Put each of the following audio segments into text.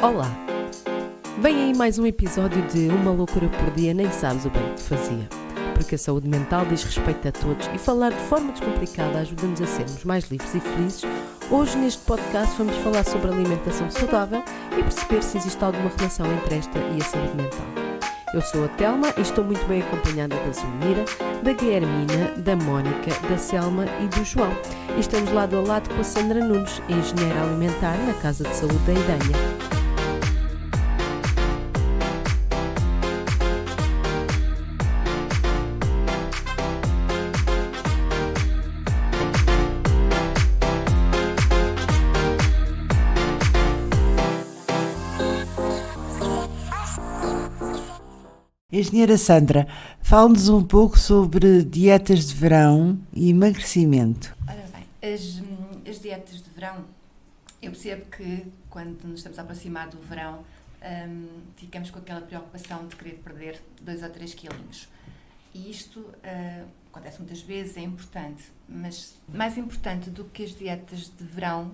Olá! Vem aí mais um episódio de Uma Loucura por Dia, nem sabes o bem que te fazia. Porque a saúde mental diz respeito a todos e falar de forma descomplicada ajuda-nos a sermos mais livres e felizes. Hoje neste podcast vamos falar sobre alimentação saudável e perceber se existe alguma relação entre esta e a saúde mental. Eu sou a Telma e estou muito bem acompanhada da Zulmira, da Guilhermina, da Mónica, da Selma e do João. E estamos lado a lado com a Sandra Nunes, engenheira alimentar na Casa de Saúde da Idanha. Engenheira Sandra, fale-nos um pouco sobre dietas de verão e emagrecimento. Ora bem, as dietas de verão, eu percebo que quando nos estamos a aproximar do verão, ficamos com aquela preocupação de querer perder 2 ou 3 quilinhos. E isto acontece muitas vezes, é importante, mas mais importante do que as dietas de verão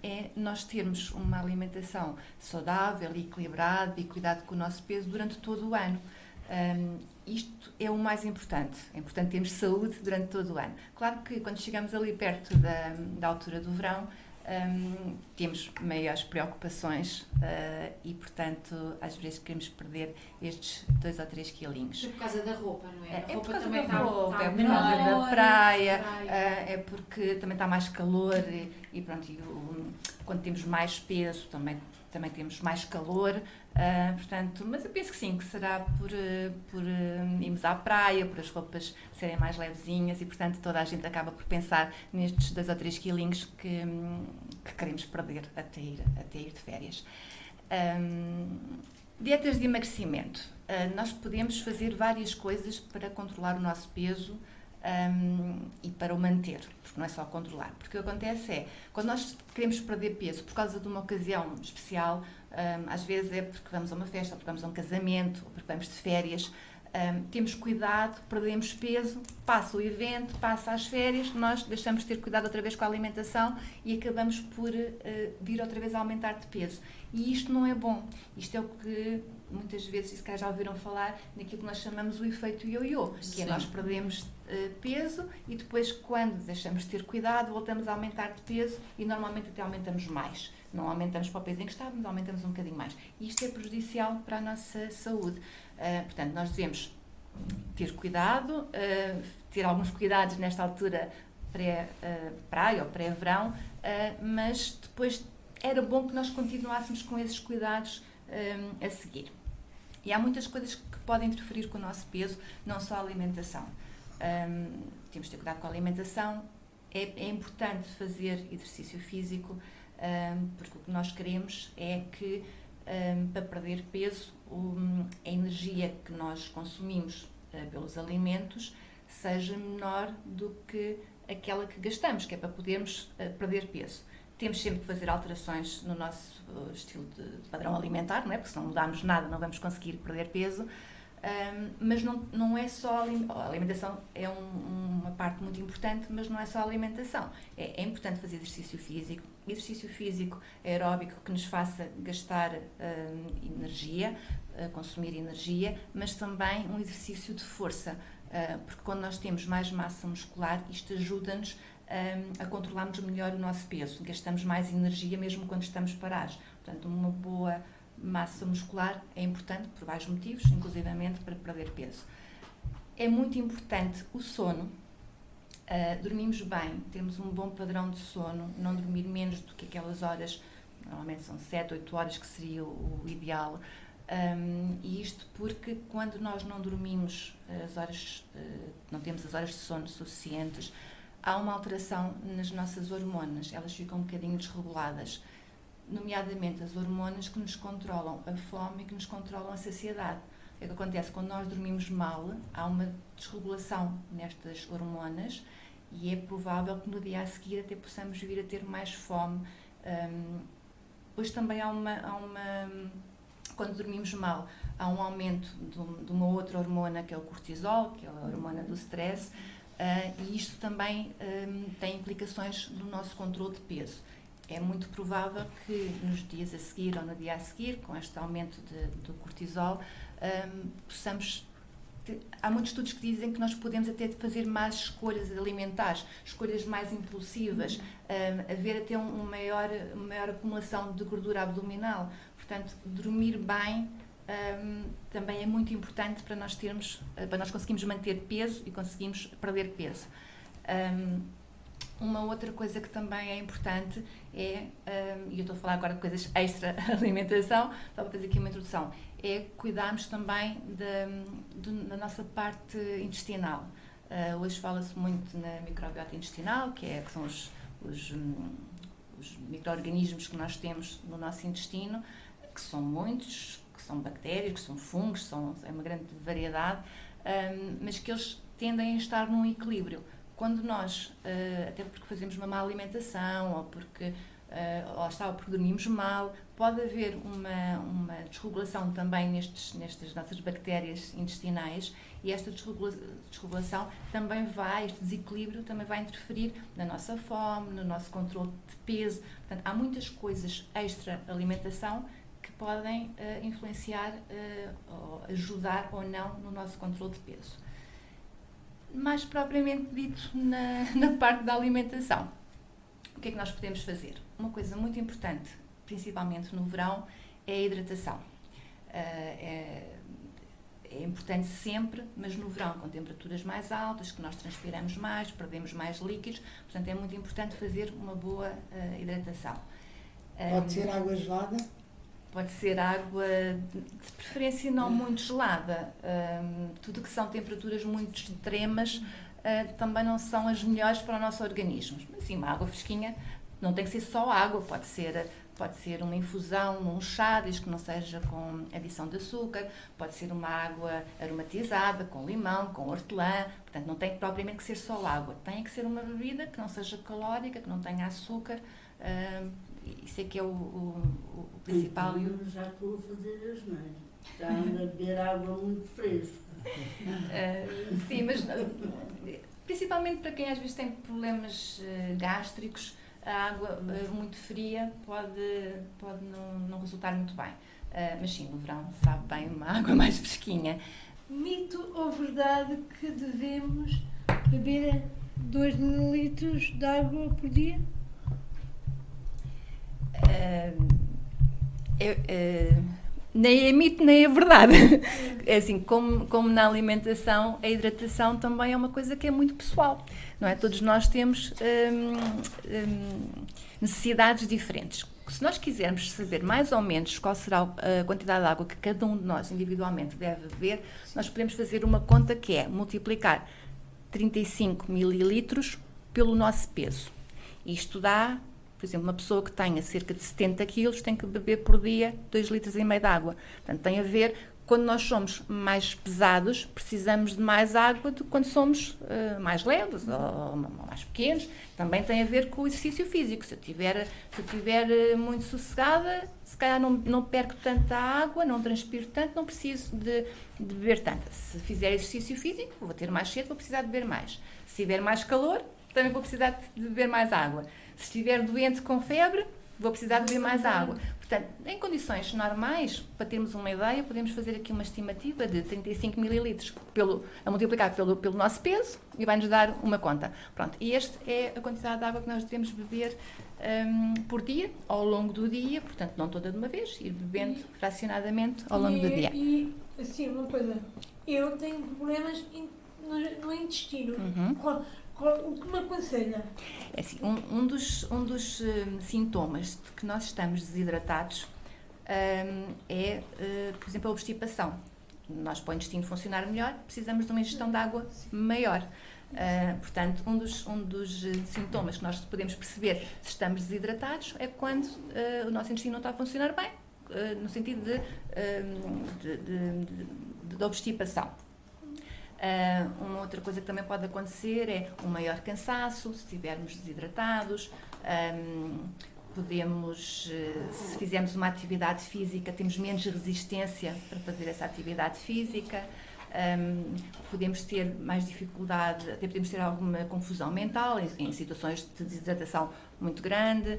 é nós termos uma alimentação saudável, equilibrada e cuidado com o nosso peso durante todo o ano. Isto é o mais importante. É importante termos saúde durante todo o ano. Claro que quando chegamos ali perto da altura do verão, temos maiores preocupações e, portanto, às vezes queremos perder estes 2 ou 3 quilinhos. É por causa da roupa, não é? É por causa também da roupa, é por menor, causa da praia, é porque também está mais calor e pronto, quando temos mais peso também temos mais calor, portanto, mas eu penso que sim, que será por irmos à praia, por as roupas serem mais levezinhas e, portanto, toda a gente acaba por pensar nestes 2 ou 3 quilinhos que queremos perder até ir de férias. Dietas de emagrecimento. Nós podemos fazer várias coisas para controlar o nosso peso e para o manter, porque não é só controlar. Porque o que acontece é, quando nós queremos perder peso por causa de uma ocasião especial, às vezes é porque vamos a uma festa, ou porque vamos a um casamento, ou porque vamos de férias, temos cuidado, perdemos peso, passa o evento, passa as férias, nós deixamos de ter cuidado outra vez com a alimentação e acabamos por vir outra vez a aumentar de peso. E isto não é bom. Isto é o que muitas vezes, se calhar já ouviram falar, naquilo que nós chamamos o efeito ioiô, que é nós perdemos peso e depois, quando deixamos de ter cuidado, voltamos a aumentar de peso e normalmente até aumentamos mais. Não aumentamos para o peso em que estávamos, aumentamos um bocadinho mais. E isto é prejudicial para a nossa saúde. Portanto, nós devemos ter cuidado, ter alguns cuidados nesta altura pré-praia ou pré-verão, mas depois era bom que nós continuássemos com esses cuidados a seguir. E há muitas coisas que podem interferir com o nosso peso, não só a alimentação. Temos de ter cuidado com a alimentação, é importante fazer exercício físico, porque o que nós queremos é que, para perder peso, a energia que nós consumimos pelos alimentos seja menor do que aquela que gastamos, que é para podermos perder peso. Temos sempre que fazer alterações no nosso estilo de padrão alimentar, não é? Porque se não mudarmos nada não vamos conseguir perder peso, mas não é só a alimentação, é uma parte muito importante, mas não é só a alimentação. É importante fazer exercício físico aeróbico que nos faça gastar energia, consumir energia, mas também um exercício de força, porque quando nós temos mais massa muscular, isto ajuda-nos a controlarmos melhor o nosso peso, gastamos mais energia mesmo quando estamos parados. Portanto, uma boa massa muscular é importante por vários motivos, inclusivamente para perder peso. É muito importante o sono, dormimos bem, temos um bom padrão de sono, não dormir menos do que aquelas horas, normalmente são 7, 8 horas que seria o ideal, e isto porque quando nós não dormimos não temos as horas de sono suficientes, há uma alteração nas nossas hormonas, elas ficam um bocadinho desreguladas, nomeadamente as hormonas que nos controlam a fome e que nos controlam a saciedade. O que acontece quando nós dormimos mal, há uma desregulação nestas hormonas e é provável que no dia a seguir até possamos vir a ter mais fome. Depois também quando dormimos mal, há um aumento de uma outra hormona que é o cortisol, que é a hormona do stress, e isto também tem implicações no nosso controle de peso. é muito provável que nos dias a seguir ou no dia a seguir, com este aumento do cortisol, possamos... Há muitos estudos que dizem que nós podemos até fazer mais escolhas alimentares, escolhas mais impulsivas, haver até uma maior acumulação de gordura abdominal. Portanto, dormir bem também é muito importante para nós conseguirmos manter peso e conseguirmos perder peso. Uma outra coisa que também é importante e eu estou a falar agora de coisas extra-alimentação, só para fazer aqui uma introdução, é cuidarmos também da nossa parte intestinal. Hoje fala-se muito na microbiota intestinal, que são os micro-organismos que nós temos no nosso intestino, que são muitos, que são bactérias, que são fungos, é uma grande variedade, mas que eles tendem a estar num equilíbrio. Quando nós, até porque fazemos uma má alimentação, ou porque dormimos mal, pode haver uma desregulação também nestas nossas bactérias intestinais, e esta desregulação também este desequilíbrio também vai interferir na nossa fome, no nosso controle de peso. Portanto, há muitas coisas extra-alimentação que podem influenciar, ou ajudar ou não no nosso controle de peso. Mais propriamente dito, na parte da alimentação, o que é que nós podemos fazer? Uma coisa muito importante, principalmente no verão, é a hidratação. É importante sempre, mas no verão, com temperaturas mais altas, que nós transpiramos mais, perdemos mais líquidos, portanto é muito importante fazer uma boa hidratação. Pode ser água gelada? Pode ser água, de preferência não muito gelada. Tudo que são temperaturas muito extremas também não são as melhores para o nosso organismo. Mas sim, uma água fresquinha não tem que ser só água, pode ser uma infusão, um chá, desde que não seja com adição de açúcar, pode ser uma água aromatizada, com limão, com hortelã, portanto não tem propriamente que ser só água, tem que ser uma bebida que não seja calórica, que não tenha açúcar, isso é que é o principal. Então, eu já estou a fazer as mães, já ando a beber água muito fresca. Sim, mas principalmente para quem às vezes tem problemas gástricos, a água muito fria pode não resultar muito bem. Mas sim, no verão sabe bem uma água mais fresquinha. Mito ou verdade que devemos beber 2 ml de água por dia? Nem é mito, nem é verdade. É assim, como na alimentação, a hidratação também é uma coisa que é muito pessoal, não é? Todos nós temos necessidades diferentes. Se nós quisermos saber mais ou menos qual será a quantidade de água que cada um de nós individualmente deve beber, nós podemos fazer uma conta que é multiplicar 35 mililitros pelo nosso peso. Isto dá, por exemplo, uma pessoa que tenha cerca de 70 quilos tem que beber por dia 2,5 litros de água. Portanto, tem a ver, quando nós somos mais pesados, precisamos de mais água do que quando somos mais leves ou mais pequenos. Também tem a ver com o exercício físico. Se eu estiver muito sossegada, se calhar não perco tanta água, não transpiro tanto, não preciso de beber tanta. Se fizer exercício físico, vou ter mais sede, vou precisar de beber mais. Se tiver mais calor, também vou precisar de beber mais água. Se estiver doente com febre, vou precisar de beber mais água. Portanto, em condições normais, para termos uma ideia, podemos fazer aqui uma estimativa de 35 mililitros a multiplicar pelo nosso peso e vai-nos dar uma conta. Pronto, e esta é a quantidade de água que nós devemos beber por dia, ao longo do dia, portanto, não toda de uma vez, ir bebendo fracionadamente ao longo do dia. E, assim, uma coisa, eu tenho problemas no intestino. Uhum. O que me aconselha? É assim, um dos sintomas de que nós estamos desidratados é, por exemplo, a obstipação. Nós, para o intestino funcionar melhor, precisamos de uma ingestão de água maior. Portanto, um dos sintomas que nós podemos perceber se estamos desidratados é quando o nosso intestino não está a funcionar bem, no sentido de obstipação. Uma outra coisa que também pode acontecer é um maior cansaço, se estivermos desidratados. Podemos, se fizermos uma atividade física, temos menos resistência para fazer essa atividade física. podemos ter mais dificuldade, até podemos ter alguma confusão mental em situações de desidratação muito grande,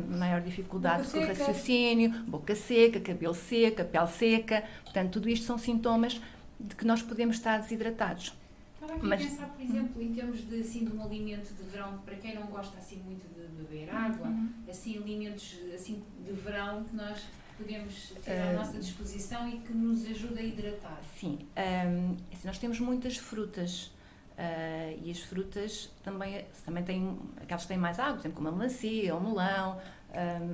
maior dificuldade com o raciocínio, boca seca, cabelo seca, pele seca. Portanto, tudo isto são sintomas de que nós podemos estar desidratados. Estava aqui a pensar, por exemplo, em termos de um alimento de verão, para quem não gosta assim muito de beber água, assim, alimentos assim, de verão que nós podemos ter à nossa disposição e que nos ajuda a hidratar. Sim, assim, nós temos muitas frutas e as frutas também têm, aquelas que têm mais água, por exemplo, como a melancia ou o melão,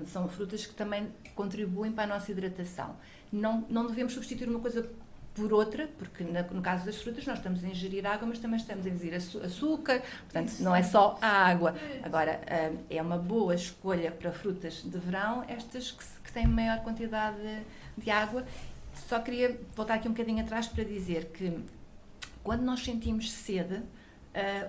são frutas que também contribuem para a nossa hidratação. Não devemos substituir uma coisa por outra, porque no caso das frutas nós estamos a ingerir água, mas também estamos a ingerir açúcar, portanto não é só a água. Agora, é uma boa escolha para frutas de verão, estas que têm maior quantidade de água. Só queria voltar aqui um bocadinho atrás para dizer que quando nós sentimos sede,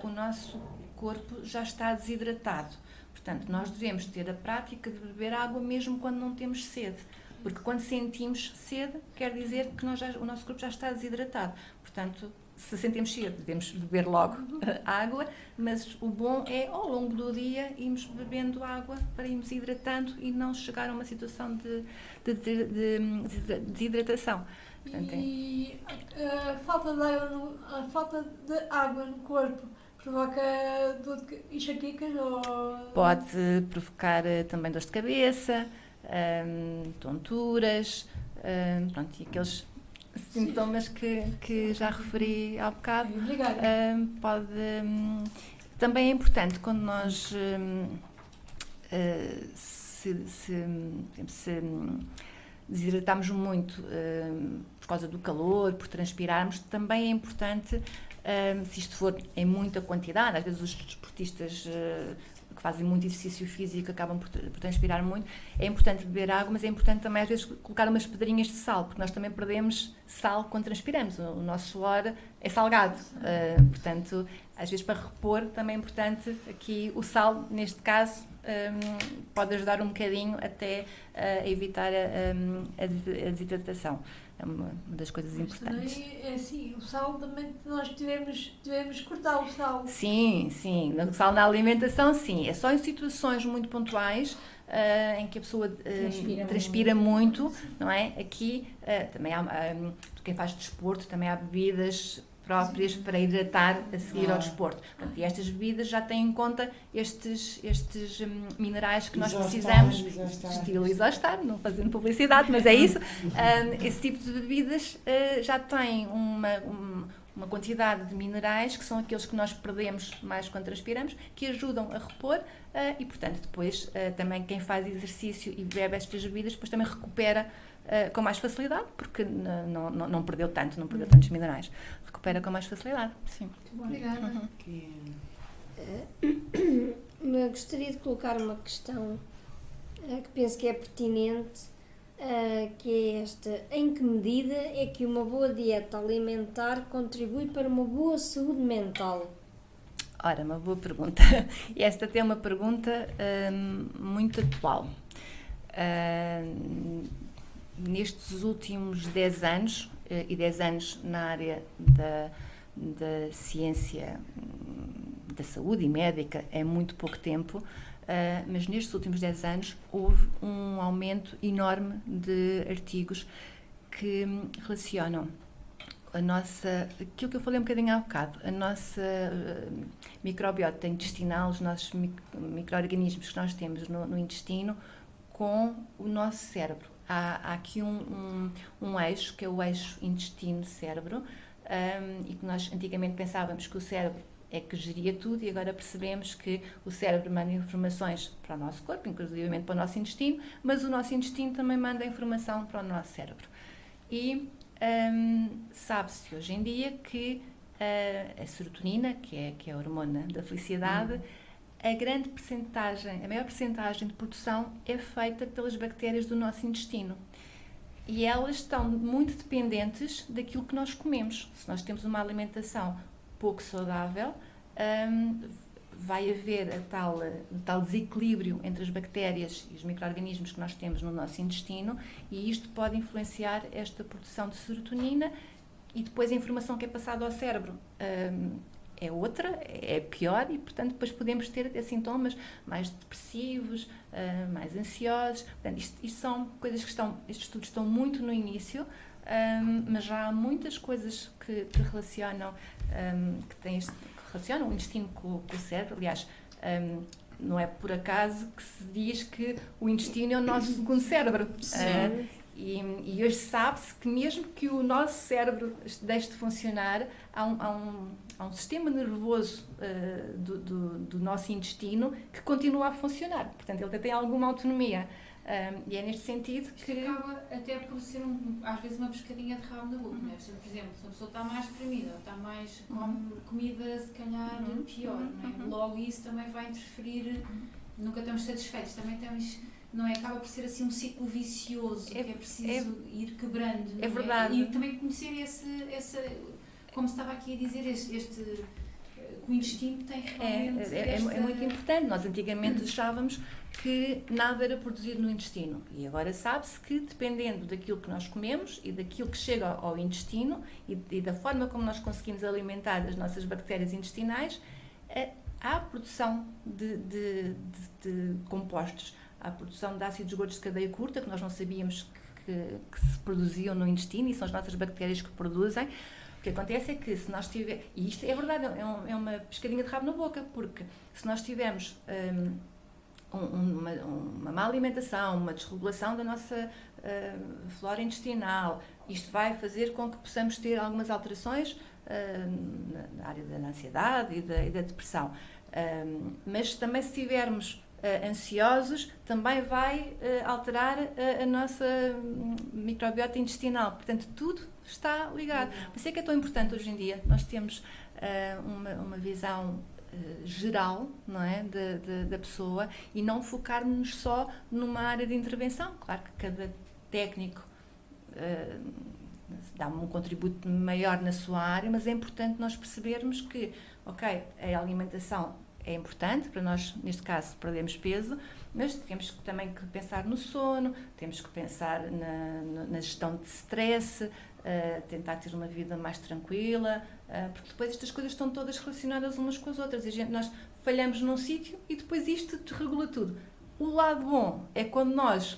o nosso corpo já está desidratado. Portanto, nós devemos ter a prática de beber água mesmo quando não temos sede. Porque quando sentimos sede, quer dizer que o nosso corpo já está desidratado. Portanto, se sentimos sede, devemos beber logo água, mas o bom é, ao longo do dia, irmos bebendo água para irmos hidratando e não chegar a uma situação de desidratação. Portanto, E a falta de água no corpo provoca enxaquecas ou... Pode provocar também dor de cabeça, tonturas, pronto, e aqueles sintomas que já referi há bocado. Obrigada. Também é importante quando nós se desidratamos muito por causa do calor, por transpirarmos, também é importante, se isto for em muita quantidade, às vezes os desportistas que fazem muito exercício físico acabam por transpirar muito, é importante beber água, mas é importante também às vezes colocar umas pedrinhas de sal, porque nós também perdemos sal quando transpiramos, o nosso suor é salgado, portanto, às vezes para repor também é importante aqui o sal, neste caso, pode ajudar um bocadinho até a evitar a desidratação. É uma das coisas importantes. Também é assim, o sal também nós devemos cortar o sal. Sim, o sal na alimentação, sim. É só em situações muito pontuais em que a pessoa transpira muito, não é? Aqui também há, quem faz desporto, também há bebidas próprias para hidratar a seguir ao desporto. Portanto, e estas bebidas já têm em conta estes minerais que nós precisamos. Estilo Isostar, não fazendo publicidade, mas é isso. Esse tipo de bebidas já tem uma quantidade de minerais que são aqueles que nós perdemos mais quando transpiramos, que ajudam a repor e, portanto, depois também quem faz exercício e bebe estas bebidas, depois também recupera com mais facilidade, porque não perdeu tantos minerais. Recupera com mais facilidade. Sim. Obrigada. Gostaria de colocar uma questão que penso que é pertinente, que é esta: em que medida é que uma boa dieta alimentar contribui para uma boa saúde mental? Ora, uma boa pergunta. E esta até é uma pergunta muito atual. Nestes últimos 10 anos, e 10 anos na área da ciência da saúde e médica é muito pouco tempo, mas nestes últimos 10 anos houve um aumento enorme de artigos que relacionam aquilo que eu falei um bocadinho há bocado, a nossa microbiota intestinal, os nossos micro-organismos que nós temos no intestino com o nosso cérebro. Há aqui um eixo, que é o eixo intestino-cérebro, e que nós antigamente pensávamos que o cérebro é que geria tudo, e agora percebemos que o cérebro manda informações para o nosso corpo, inclusive para o nosso intestino, mas o nosso intestino também manda informação para o nosso cérebro. E sabe-se hoje em dia que a serotonina, que é a hormona da felicidade, a maior percentagem de produção é feita pelas bactérias do nosso intestino. E elas estão muito dependentes daquilo que nós comemos. Se nós temos uma alimentação pouco saudável, vai haver tal desequilíbrio entre as bactérias e os micro-organismos que nós temos no nosso intestino, e isto pode influenciar esta produção de serotonina e depois a informação que é passada ao cérebro é outra, é pior, e portanto depois podemos ter até sintomas mais depressivos, mais ansiosos. Portanto, isto são coisas que estes estudos estão muito no início, mas já há muitas coisas que relacionam, que relacionam o intestino com o cérebro. Aliás, não é por acaso que se diz que o intestino é o nosso segundo cérebro. E hoje sabe-se que mesmo que o nosso cérebro deixe de funcionar, há um sistema nervoso do nosso intestino que continua a funcionar. Portanto, ele até tem alguma autonomia. E é neste sentido que... Acaba até por ser, às vezes, uma pescadinha de rabo na boca, não é? Por exemplo, se a pessoa está mais deprimida, ou está mais com comida, se calhar, pior, não é? Logo isso também vai interferir, nunca estamos satisfeitos, também estamos... Não é? Acaba por ser assim um ciclo vicioso que é preciso ir quebrando. É verdade. E também conhecer como estava aqui a dizer, o intestino tem realmente... É muito importante. Nós antigamente achávamos que nada era produzido no intestino. E agora sabe-se que, dependendo daquilo que nós comemos e daquilo que chega ao intestino e da forma como nós conseguimos alimentar as nossas bactérias intestinais, há produção de compostos. Há a produção de ácidos gordos de cadeia curta, que nós não sabíamos que se produziam no intestino, e são as nossas bactérias que produzem. O que acontece é que se nós tivermos... E isto é verdade, é uma pescadinha de rabo na boca, porque se nós tivermos uma má alimentação, uma desregulação da nossa flora intestinal, isto vai fazer com que possamos ter algumas alterações na área da ansiedade e da depressão. Mas também, se tivermos ansiosos, também vai alterar a nossa microbiota intestinal. Portanto, tudo está ligado. Por isso é que é tão importante hoje em dia nós temos uma visão geral, não é, da pessoa, e não focarmos só numa área de intervenção. Claro que cada técnico dá um contributo maior na sua área, mas é importante nós percebermos que, ok, a alimentação é importante para nós, neste caso, perdermos peso, mas temos também que pensar no sono, temos que pensar na gestão de stress, tentar ter uma vida mais tranquila, porque depois estas coisas estão todas relacionadas umas com as outras. Nós falhamos num sítio e depois isto desregula tudo. O lado bom é quando nós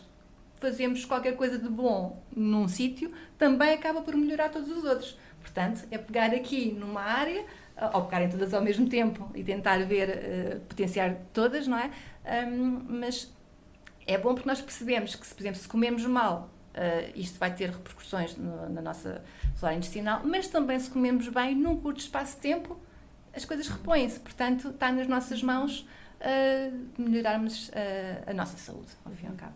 fazemos qualquer coisa de bom num sítio, também acaba por melhorar todos os outros. Portanto, é pegar aqui numa área, ou pegarem todas ao mesmo tempo e tentar potenciar todas, não é? Mas é bom porque nós percebemos que, por exemplo, se comemos mal, isto vai ter repercussões na nossa flora intestinal, mas também se comemos bem, num curto espaço de tempo, as coisas repõem-se. Portanto, está nas nossas mãos melhorarmos a nossa saúde, ao fim e ao cabo.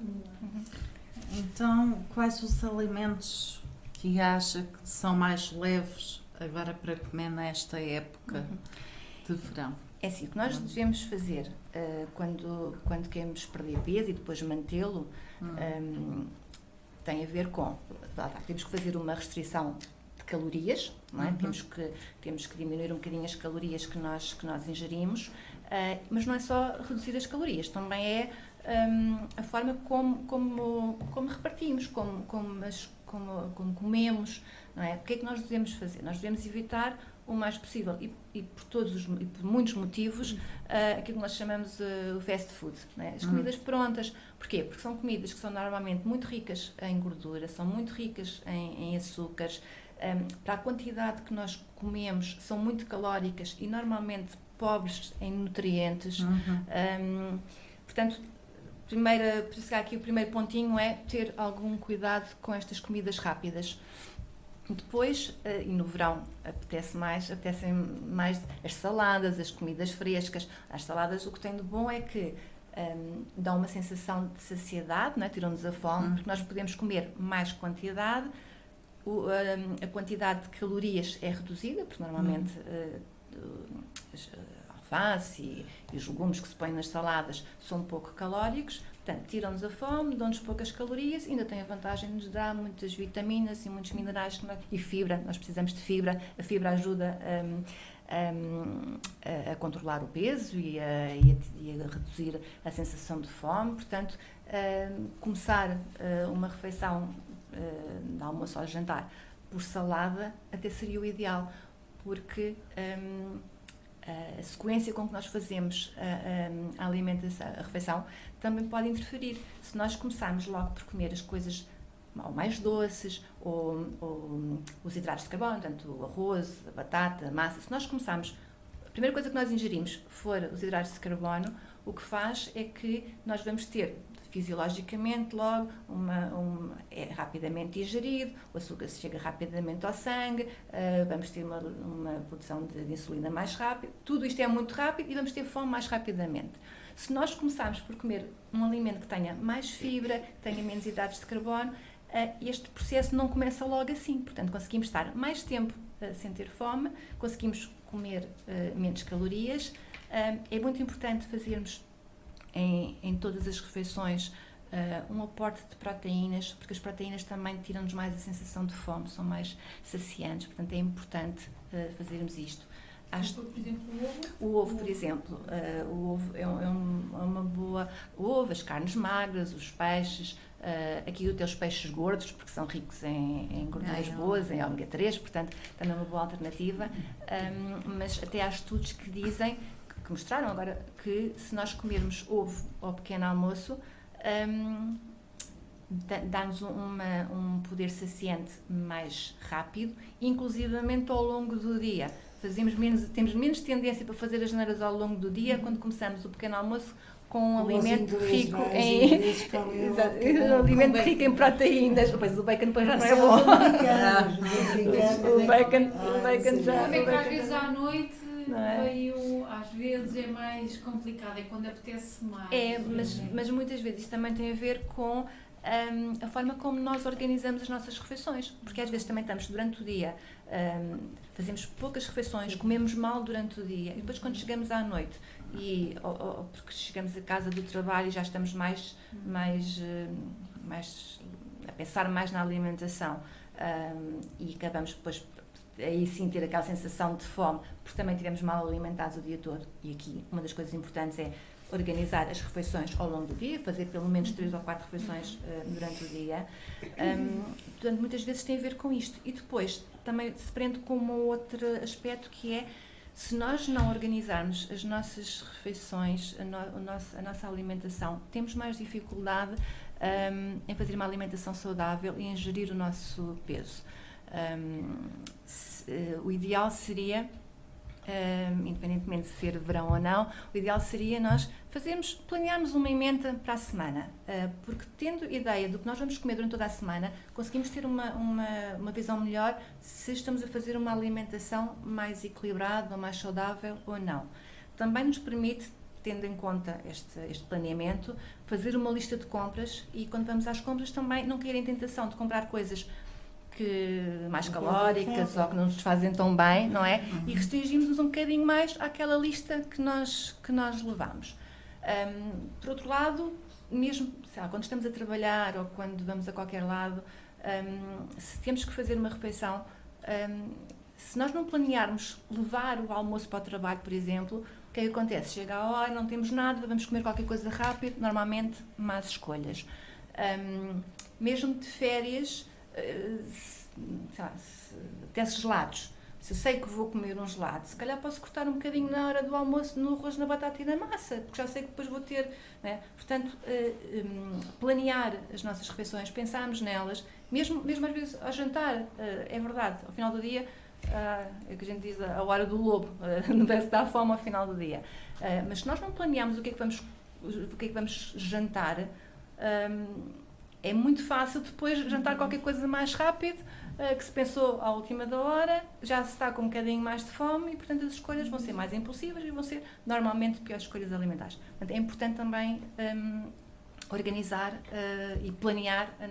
Então, quais os alimentos que acha que são mais leves agora para comer nesta época de verão? É assim, o que nós devemos fazer quando queremos perder peso e depois mantê-lo tem a ver com... Temos que fazer uma restrição de calorias, não é? Temos que diminuir um bocadinho as calorias que nós ingerimos, mas não é só reduzir as calorias, também é a forma como repartimos, como comemos, não é? O que é que nós devemos fazer? Nós devemos evitar o mais possível e por muitos motivos aquilo que nós chamamos o fast food, não é? As comidas prontas. Porquê? Porque são comidas que são normalmente muito ricas em gordura, são muito ricas em açúcares, para a quantidade que nós comemos são muito calóricas e normalmente pobres em nutrientes. Portanto, por chegar aqui, o primeiro pontinho é ter algum cuidado com estas comidas rápidas. Depois, e no verão apetecem mais as saladas, as comidas frescas. As saladas, o que tem de bom é que dão uma sensação de saciedade, não é? Tiram-nos a fome, porque nós podemos comer mais quantidade, a quantidade de calorias é reduzida, porque normalmente alface e os legumes que se põem nas saladas são pouco calóricos, portanto, tiram-nos a fome, dão-nos poucas calorias, ainda tem a vantagem de nos dar muitas vitaminas e muitos minerais e fibra. Nós precisamos de fibra. A fibra ajuda a controlar o peso e a reduzir a sensação de fome. Portanto, começar uma refeição de almoço ou jantar por salada até seria o ideal, porque a sequência com que nós fazemos a alimentação, a refeição, também pode interferir. Se nós começarmos logo por comer as coisas ou mais doces, ou os hidratos de carbono, portanto o arroz, a batata, a massa, se nós começarmos, a primeira coisa que nós ingerimos for os hidratos de carbono, o que faz é que nós vamos ter fisiologicamente logo é rapidamente digerido, o açúcar chega rapidamente ao sangue, vamos ter uma produção de insulina mais rápida, tudo isto é muito rápido e vamos ter fome mais rapidamente. Se nós começarmos por comer um alimento que tenha mais fibra, que tenha menos hidratos de carbono, este processo não começa logo assim, portanto conseguimos estar mais tempo sem ter fome, conseguimos comer menos calorias. É muito importante fazermos em todas as refeições um aporte de proteínas, porque as proteínas também tiram-nos mais a sensação de fome, são mais saciantes, portanto é importante fazermos isto. Por exemplo, o ovo, por exemplo, o ovo é uma boa... O ovo, as carnes magras, os peixes, aqui eu tenho os peixes gordos, porque são ricos em gorduras boas, em ômega 3, portanto também é uma boa alternativa, mas até há estudos que dizem, que mostraram agora, que se nós comermos ovo ao pequeno almoço, dá-nos um poder saciante mais rápido, inclusivamente ao longo do dia. Temos menos tendência para fazer as neiras ao longo do dia quando começamos o pequeno almoço com um alimento rico em proteínas. Depois o bacon depois já não é bom. O bacon já... Como é que às vezes à noite veio, às vezes é mais complicado, é quando apetece mais. Mas muitas vezes isto também tem a ver com a forma como nós organizamos as nossas refeições, porque às vezes também estamos durante o dia, fazemos poucas refeições, comemos mal durante o dia e depois quando chegamos à noite ou porque chegamos a casa do trabalho e já estamos mais a pensar mais na alimentação e acabamos depois aí sim ter aquela sensação de fome, porque também estivemos mal alimentados o dia todo. E aqui uma das coisas importantes é organizar as refeições ao longo do dia, fazer pelo menos 3 ou 4 refeições durante o dia. Portanto, muitas vezes tem a ver com isto. E depois também se prende com um outro aspecto que é, se nós não organizarmos as nossas refeições, a nossa alimentação, temos mais dificuldade em fazer uma alimentação saudável e em gerir o nosso peso. O ideal seria, independentemente de ser verão ou não, o ideal seria nós planearmos uma emenda para a semana, porque tendo ideia do que nós vamos comer durante toda a semana, conseguimos ter uma visão melhor se estamos a fazer uma alimentação mais equilibrada ou mais saudável ou não. Também nos permite, tendo em conta este planeamento, fazer uma lista de compras e quando vamos às compras também não cair em tentação de comprar coisas mais calóricas ou que não nos fazem tão bem, não é? E restringimos-nos um bocadinho mais àquela lista que nós levamos. Por outro lado, mesmo quando estamos a trabalhar ou quando vamos a qualquer lado, se temos que fazer uma refeição, se nós não planearmos levar o almoço para o trabalho, por exemplo, o que é que acontece? Chega a hora, não temos nada, vamos comer qualquer coisa rápido, normalmente más escolhas. Mesmo de férias, até gelados, se eu sei que vou comer um gelado, se calhar posso cortar um bocadinho na hora do almoço no arroz, na batata e na massa, porque já sei que depois vou ter, não é? Portanto, planear as nossas refeições, pensarmos nelas, mesmo às vezes ao jantar, é verdade, ao final do dia, é que a gente diz a hora do lobo, não parece que dá fome ao final do dia, mas se nós não planearmos o que é que vamos jantar, é muito fácil depois jantar qualquer coisa mais rápido, que se pensou à última da hora, já se está com um bocadinho mais de fome e, portanto, as escolhas vão ser mais impulsivas e vão ser, normalmente, piores escolhas alimentares. Portanto, é importante também organizar e planear a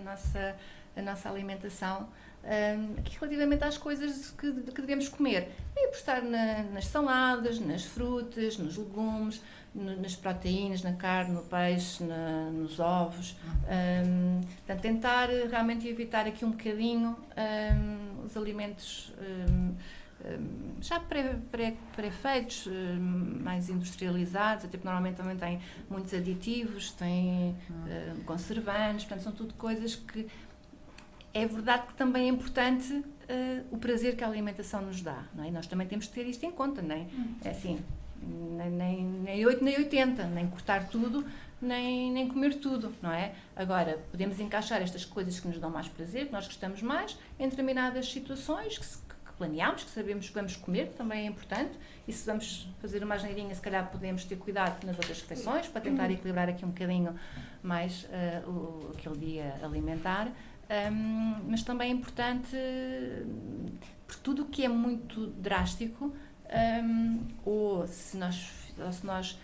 nossa alimentação aqui relativamente às coisas que devemos comer. E apostar nas saladas, nas frutas, nos legumes, nas proteínas, na carne, no peixe, nos ovos. Portanto, tentar realmente evitar aqui um bocadinho os alimentos já pré-feitos, mais industrializados, até porque normalmente também têm muitos aditivos, têm conservantes, portanto, são tudo coisas que é verdade que também é importante o prazer que a alimentação nos dá, não é? Nós também temos que ter isto em conta, não é? É assim, nem 8 nem 80, nem cortar tudo, nem comer tudo, não é? Agora, podemos encaixar estas coisas que nos dão mais prazer, que nós gostamos mais, em determinadas situações que planeamos, que sabemos que vamos comer, que também é importante, e se vamos fazer uma asneirinha, se calhar podemos ter cuidado nas outras refeições, para tentar equilibrar aqui um bocadinho mais aquele dia alimentar. Mas também é importante, por tudo o que é muito drástico, ou se nós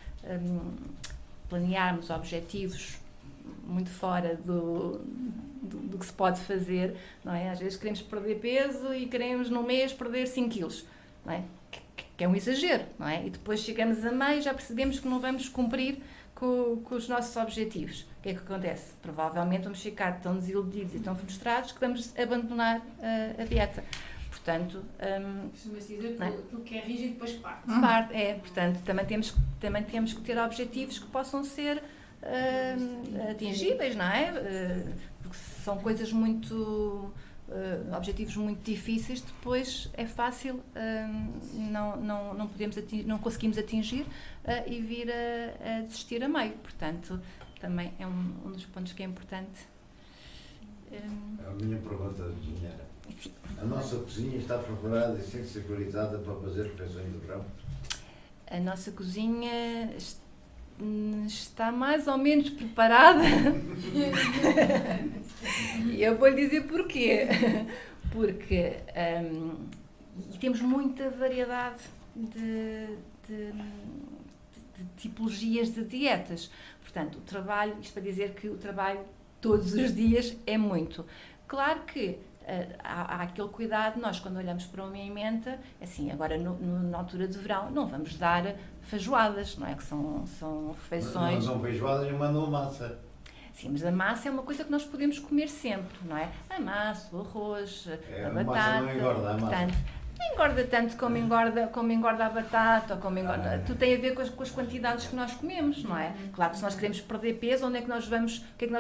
planearmos objetivos muito fora do que se pode fazer, não é? Às vezes queremos perder peso e queremos num mês perder 5 quilos, não é? Que é um exagero, não é? E depois chegamos a meio e já percebemos que não vamos cumprir com os nossos objetivos. O que é que acontece? Provavelmente vamos ficar tão desiludidos e tão frustrados que vamos abandonar a dieta. Portanto, costuma-se dizer que aquilo que é rígido depois parte. Portanto, também temos que ter objetivos que possam ser atingíveis, não é? Porque são coisas objetivos muito difíceis, depois é fácil, não conseguimos atingir e vir a desistir a meio. Portanto, também é um dos pontos que é importante. A minha pergunta, engenheira. A nossa cozinha está preparada e sensibilizada para fazer refeições de verão? A nossa cozinha está mais ou menos preparada. E eu vou lhe dizer porquê. Porque temos muita variedade de tipologias de dietas. Portanto, isto para dizer que o trabalho todos os dias é muito. Claro que há aquele cuidado, nós quando olhamos para uma emenda, assim, agora na altura de verão, não vamos dar feijoadas, não é? Que são refeições... Não são feijoadas e mandam massa. Sim, mas a massa é uma coisa que nós podemos comer sempre, não é? A massa, o arroz, a batata... massa não engorda, a massa. Portanto, não engorda tanto como engorda a batata, ou como engorda... Tudo tem a ver com as quantidades que nós comemos, não é? Claro que se nós queremos perder peso, o que é que nós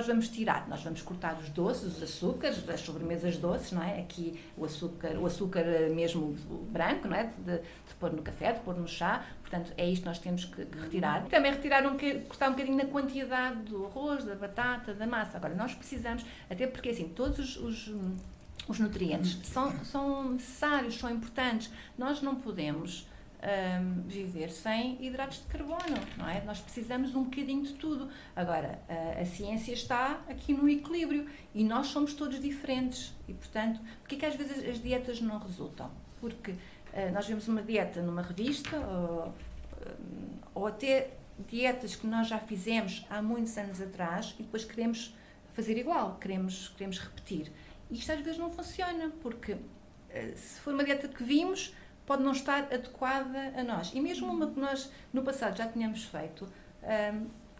vamos tirar? Nós vamos cortar os doces, os açúcares, as sobremesas doces, não é? Aqui o açúcar mesmo branco, não é? De pôr no café, de pôr no chá. Portanto, é isto que nós temos que retirar. E também cortar um bocadinho na quantidade do arroz, da batata, da massa. Agora, nós precisamos, até porque assim, todos os nutrientes são necessários, são importantes. Nós não podemos viver sem hidratos de carbono, não é? Nós precisamos um bocadinho de tudo. Agora, a ciência está aqui no equilíbrio e nós somos todos diferentes. E, portanto, porquê que às vezes as dietas não resultam? Porque nós vemos uma dieta numa revista ou até dietas que nós já fizemos há muitos anos atrás e depois queremos fazer igual, queremos repetir. E isto às vezes não funciona, porque se for uma dieta que vimos, pode não estar adequada a nós. E mesmo uma que nós no passado já tínhamos feito,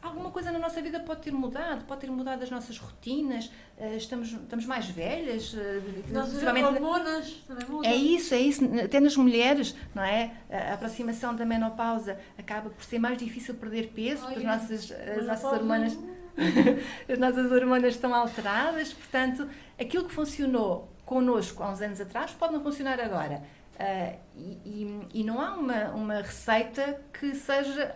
alguma coisa na nossa vida pode ter mudado as nossas rotinas, estamos mais velhas. Nossas hormonas também mudam. É isso, até nas mulheres, não é? A aproximação da menopausa acaba por ser mais difícil perder peso, porque as nossas hormonas... As nossas hormonas estão alteradas, portanto, aquilo que funcionou connosco há uns anos atrás pode não funcionar agora. E não há uma receita que seja...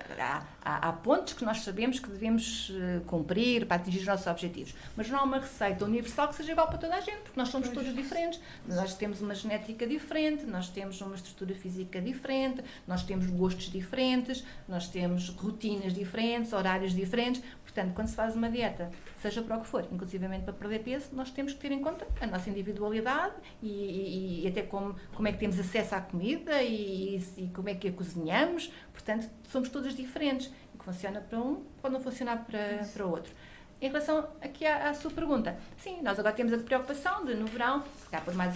Há pontos que nós sabemos que devemos cumprir para atingir os nossos objetivos, mas não há uma receita universal que seja igual para toda a gente, porque nós somos todos diferentes. Nós temos uma genética diferente, nós temos uma estrutura física diferente, nós temos gostos diferentes, nós temos rotinas diferentes, horários diferentes. Portanto, quando se faz uma dieta, seja para o que for, inclusivamente para perder peso, nós temos que ter em conta a nossa individualidade e até como é que temos acesso à comida e como é que a cozinhamos. Portanto, somos todos diferentes. O que funciona para um pode não funcionar para o outro. Em relação aqui à sua pergunta, sim, nós agora temos a preocupação de, no verão, ficar por mais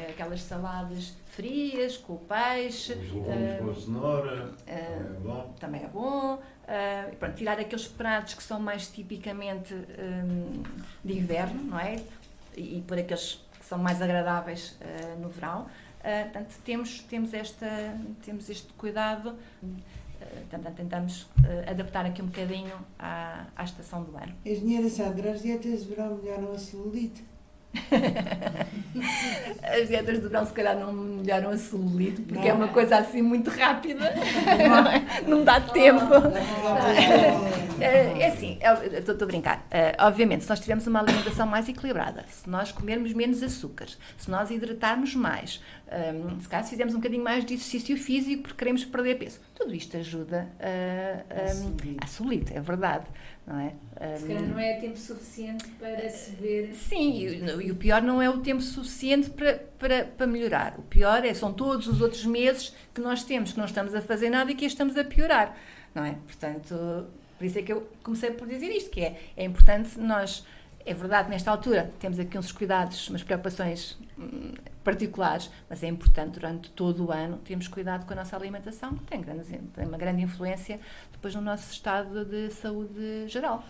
aquelas saladas frias, com o peixe. Os legumes com a cenoura, também é bom. Pronto, tirar aqueles pratos que são mais tipicamente de inverno, não é? E por aqueles que são mais agradáveis no verão. Portanto, temos este cuidado. Portanto, tentamos adaptar aqui um bocadinho à estação do ano. Engenheira Sandra, as dietas de verão melhoram a celulite? As dietas de verão se calhar não melhoram a celulite, porque é uma coisa assim muito rápida, não dá tempo. É assim, estou a brincar. Obviamente, se nós tivermos uma alimentação mais equilibrada, se nós comermos menos açúcares, se nós hidratarmos mais, se calhar se fizermos um bocadinho mais de exercício físico porque queremos perder peso, tudo isto ajuda a celulite, é verdade. Não é? Se calhar não é tempo suficiente para se ver. Sim, e o pior não é o tempo suficiente para melhorar. O pior são todos os outros meses que nós temos, que não estamos a fazer nada e que estamos a piorar. Não é? Portanto, por isso é que eu comecei por dizer isto, que é importante nós... É verdade, nesta altura temos aqui uns cuidados, umas preocupações particulares, mas é importante durante todo o ano termos cuidado com a nossa alimentação, que tem uma grande influência depois no nosso estado de saúde geral.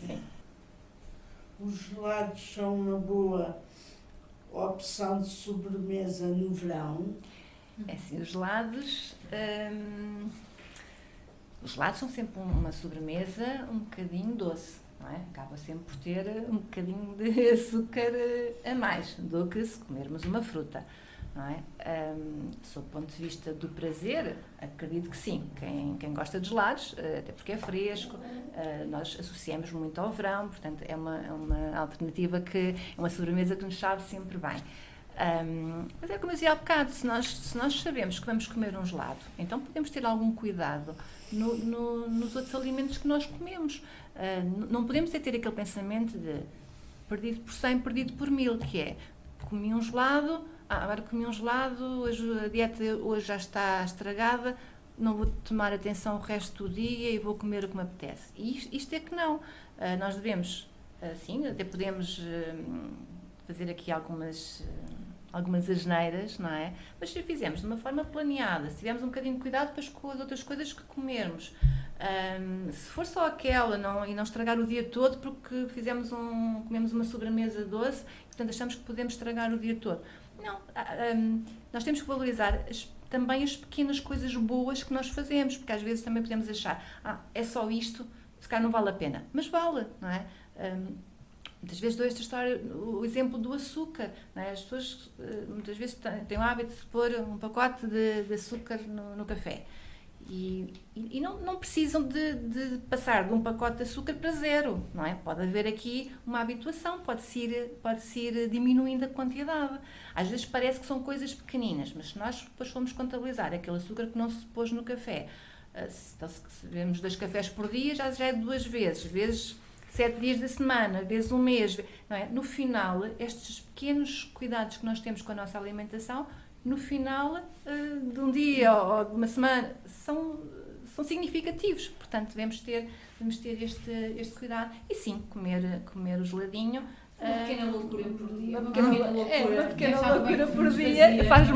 Sim. Os gelados são uma boa opção de sobremesa no verão. É assim, os gelados são sempre uma sobremesa um bocadinho doce. Não é? Acaba sempre por ter um bocadinho de açúcar a mais do que se comermos uma fruta. Não é? Sob o ponto de vista do prazer, acredito que sim. Quem gosta de gelados, até porque é fresco, nós associamos muito ao verão, portanto é uma alternativa que é uma sobremesa que nos sabe sempre bem. Mas é como eu dizia há bocado, se nós sabemos que vamos comer um gelado, então podemos ter algum cuidado nos outros alimentos que nós comemos. Não podemos ter aquele pensamento de perdido por 100, perdido por 1000, que é, comi um gelado, agora comi um gelado, hoje a dieta hoje já está estragada, não vou tomar atenção o resto do dia e vou comer o que me apetece. E isto é que não. Nós devemos, sim, até podemos fazer aqui algumas asneiras, não é? Mas se fizermos de uma forma planeada, se tivermos um bocadinho de cuidado depois com as outras coisas que comermos, se for só aquela e não estragar o dia todo porque comemos uma sobremesa doce, portanto achamos que podemos estragar o dia todo. Não, nós temos que valorizar também as pequenas coisas boas que nós fazemos, porque às vezes também podemos achar, é só isto, se calhar não vale a pena, mas vale, não é? Muitas vezes dou esta história, o exemplo do açúcar, não é? As pessoas muitas vezes têm o hábito de pôr um pacote de açúcar no café e não precisam de passar de um pacote de açúcar para 0, não é? Pode haver aqui uma habituação, pode-se ir diminuindo a quantidade. Às vezes parece que são coisas pequeninas, mas se nós depois formos contabilizar aquele açúcar que não se pôs no café, então, se vemos 2 cafés por dia, já é 2 vezes 7 dias da semana, vezes um mês, não é? No final, estes pequenos cuidados que nós temos com a nossa alimentação, no final de um dia ou de uma semana, são significativos. Portanto, devemos ter este cuidado. E sim, comer o geladinho. Uma pequena loucura por dia. Uma pequena loucura por dia. Faz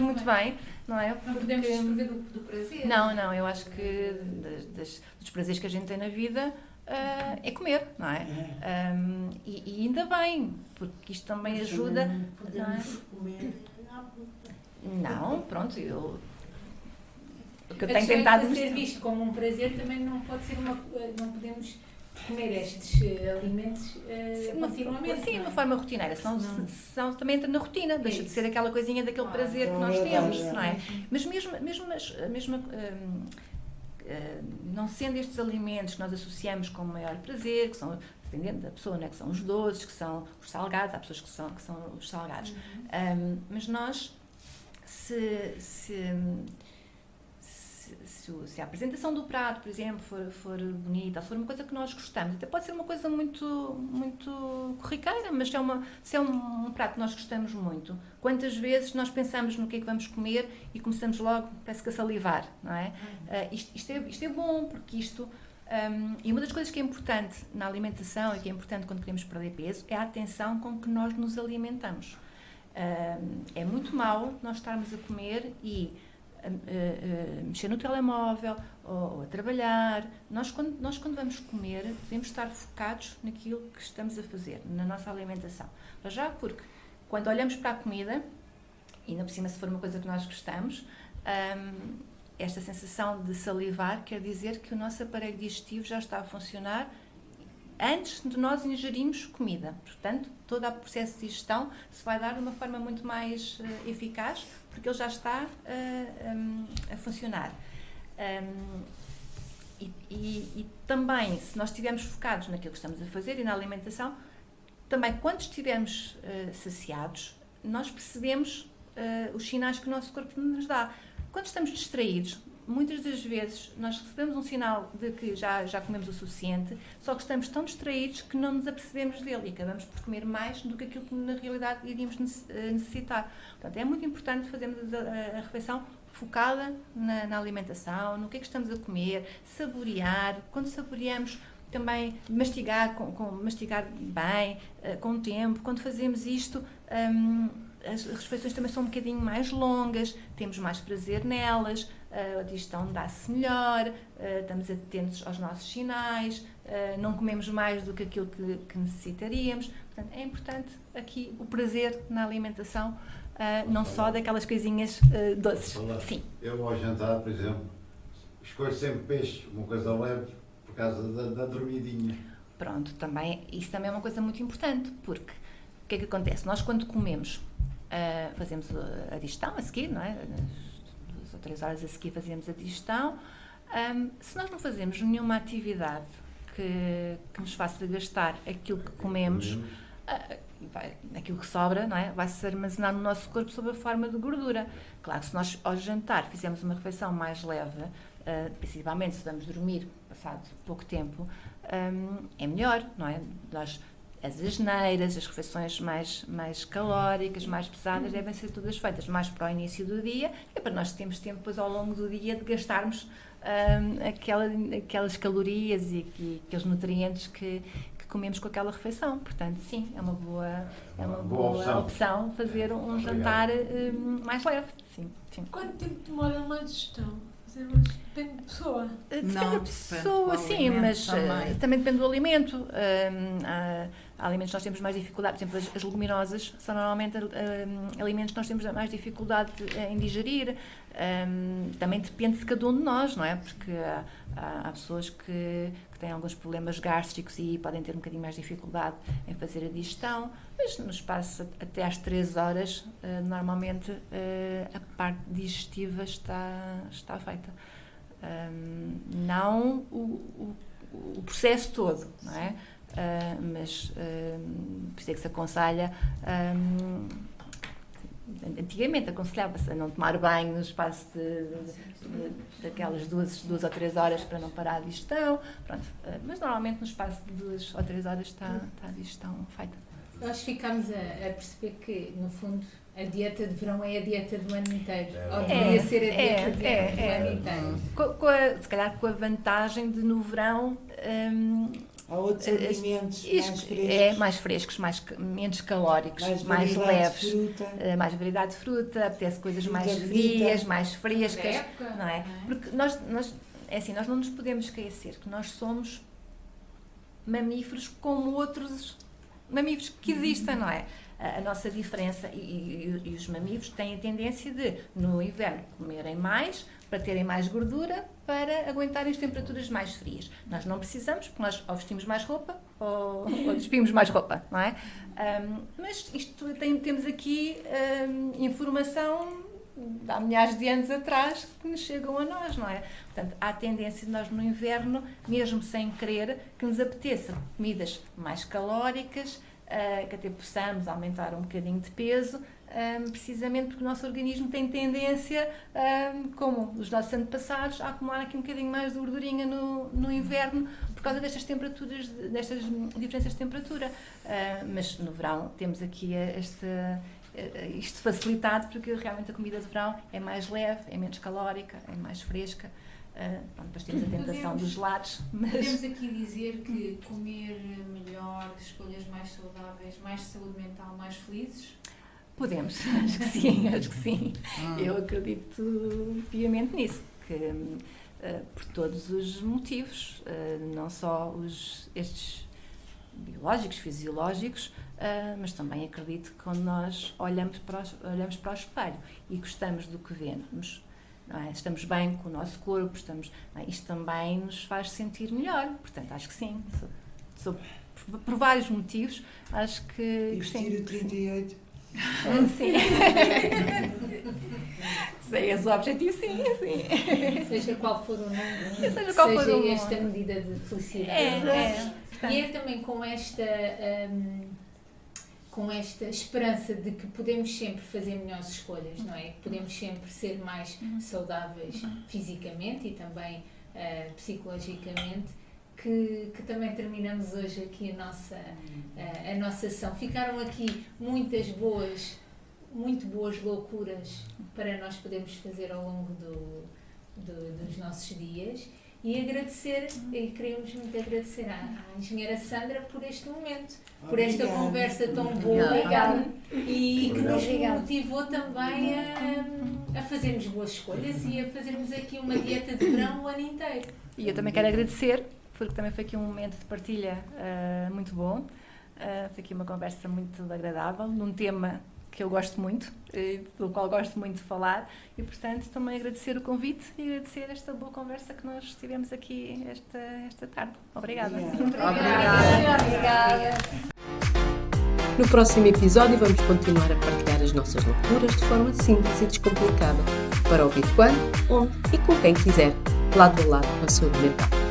muito bem. Não é? Não podemos descrever do prazer. Não, eu acho que dos prazeres que a gente tem na vida, é comer, não é? E ainda bem, porque isto também ajuda. Podemos comer à bruta. Não, pronto, o que eu A tenho questão tentado de ser visto como um prazer também não pode ser não podemos comer estes alimentos continuamente. Sim, de uma forma rotineira, senão também entra na rotina, deixa de ser aquela coisinha daquele prazer que nós temos, não é? Mas mesmo não sendo estes alimentos que nós associamos com maior prazer, que são, dependendo da pessoa, não é? Que são os doces, que são os salgados, há pessoas que são os salgados. Mas nós, se a apresentação do prato, por exemplo, for bonita, se for uma coisa que nós gostamos, até pode ser uma coisa muito, muito corriqueira, mas se é um prato que nós gostamos muito, quantas vezes nós pensamos no que é que vamos comer e começamos logo, parece que a salivar, não é? Isto é bom, porque isto... e uma das coisas que é importante na alimentação e que é importante quando queremos perder peso é a atenção com que nós nos alimentamos. É muito mau nós estarmos a comer e mexer no telemóvel ou a trabalhar. Nós quando vamos comer devemos estar focados naquilo que estamos a fazer, na nossa alimentação. Mas já porque quando olhamos para a comida, e ainda por cima se for uma coisa que nós gostamos, esta sensação de salivar quer dizer que o nosso aparelho digestivo já está a funcionar antes de nós ingerirmos comida. Portanto, todo o processo de digestão se vai dar de uma forma muito mais eficaz, porque ele já está a funcionar. E também, se nós estivermos focados naquilo que estamos a fazer e na alimentação, também quando estivermos saciados, nós percebemos os sinais que o nosso corpo nos dá. Quando estamos distraídos, muitas das vezes nós recebemos um sinal de que já comemos o suficiente, só que estamos tão distraídos que não nos apercebemos dele e acabamos por comer mais do que aquilo que na realidade iríamos necessitar. Portanto, é muito importante fazermos a refeição focada na alimentação, no que é que estamos a comer, saborear. Quando saboreamos, também mastigar, mastigar bem, com o tempo. Quando fazemos isto, as refeições também são um bocadinho mais longas, temos mais prazer nelas, a digestão dá-se melhor, estamos atentos aos nossos sinais, não comemos mais do que aquilo que necessitaríamos. Portanto, é importante aqui o prazer na alimentação, não só daquelas coisinhas doces. Sim. Eu, ao jantar, por exemplo, escolho sempre peixe, uma coisa leve, por causa da dormidinha. Pronto, isso também é uma coisa muito importante, porque o que é que acontece? Nós, quando comemos, fazemos a digestão a seguir, não é? 2 ou 3 horas a seguir fazemos a digestão. Se nós não fazemos nenhuma atividade que nos faça gastar aquilo que comemos, aquilo que sobra, não é? Vai-se armazenar no nosso corpo sob a forma de gordura. Claro que se nós ao jantar fizermos uma refeição mais leve, principalmente se vamos dormir passado pouco tempo, é melhor, não é? As asneiras, as refeições mais calóricas, mais pesadas, devem ser todas feitas mais para o início do dia, e para nós termos tempo depois ao longo do dia de gastarmos aquelas calorias e aqueles nutrientes que comemos com aquela refeição. Portanto, sim, é uma boa opção fazer um jantar mais leve. Sim. Quanto tempo demora uma digestão? Depende da pessoa. Depende da pessoa, sim, mas também depende do alimento. Há alimentos que nós temos mais dificuldade, por exemplo, as leguminosas são normalmente alimentos que nós temos mais dificuldade em digerir. Também depende de cada um de nós, não é? Porque há pessoas que têm alguns problemas gástricos e podem ter um bocadinho mais dificuldade em fazer a digestão, mas no espaço até às 3 horas, normalmente a parte digestiva está feita. Não o processo todo, não é? Mas por isso é que se aconselha, antigamente aconselhava-se a não tomar banho no espaço daquelas 2 ou 3 horas para não parar a digestão. Pronto, mas normalmente no espaço de 2 ou 3 horas está a digestão feita. Nós ficámos a perceber que, no fundo, a dieta de verão é a dieta do ano inteiro. Ou deveria ser a dieta do ano inteiro. Se calhar com a vantagem de no verão há outros alimentos mais frescos. Menos calóricos, mais leves, mais variedade de fruta, apetece coisas mais frias, mais frescas, não é? Porque nós não nos podemos esquecer que nós somos mamíferos como outros mamíferos que existem, não é? A nossa diferença, e os mamíferos têm a tendência de, no inverno, comerem mais, para terem mais gordura, para aguentarem as temperaturas mais frias. Nós não precisamos, porque nós ou vestimos mais roupa, ou despimos mais roupa, não é? Mas temos aqui informação de há milhares de anos atrás que nos chegam a nós, não é? Portanto, há a tendência de nós no inverno, mesmo sem querer, que nos apeteça comidas mais calóricas, que até possamos aumentar um bocadinho de peso, precisamente porque o nosso organismo tem tendência, como os nossos antepassados, a acumular aqui um bocadinho mais de gordurinha no inverno por causa destas temperaturas, destas diferenças de temperatura. Mas no verão temos aqui isto facilitado, porque realmente a comida de verão é mais leve, é menos calórica, é mais fresca. Depois temos a tentação dos gelados. Podemos aqui dizer que comer melhor, escolhas mais saudáveis, mais saúde mental, mais felizes? Podemos, acho que sim. Eu acredito piamente nisso, que por todos os motivos, não só estes biológicos, fisiológicos, mas também acredito que quando nós olhamos para o espelho e gostamos do que vemos, não é? Estamos bem com o nosso corpo, isto também nos faz sentir melhor. Portanto, acho que sim, por vários motivos, acho que... E vestir o 38? Sim. Sim, esse é o objetivo, sim. Seja qual for o número, seja qual for o esta medida de felicidade. E é também com esta esperança de que podemos sempre fazer melhores escolhas, não é? Podemos sempre ser mais saudáveis fisicamente e também psicologicamente, que também terminamos hoje aqui a nossa sessão. Ficaram aqui muito boas loucuras para nós podermos fazer ao longo dos nossos dias. E queríamos muito agradecer à engenheira Sandra por este momento, por esta conversa tão boa. Obrigada. E que nos motivou também a fazermos boas escolhas e a fazermos aqui uma dieta de verão o ano inteiro. E eu também quero agradecer, porque também foi aqui um momento de partilha muito bom. Foi aqui uma conversa muito agradável, num tema que eu gosto muito, do qual gosto muito de falar, e portanto também agradecer o convite e agradecer esta boa conversa que nós tivemos aqui esta tarde. Obrigada. Obrigada. No próximo episódio vamos continuar a partilhar as nossas loucuras de forma simples e descomplicada, para ouvir quando, onde e com quem quiser, lado a lado com a saúde mental.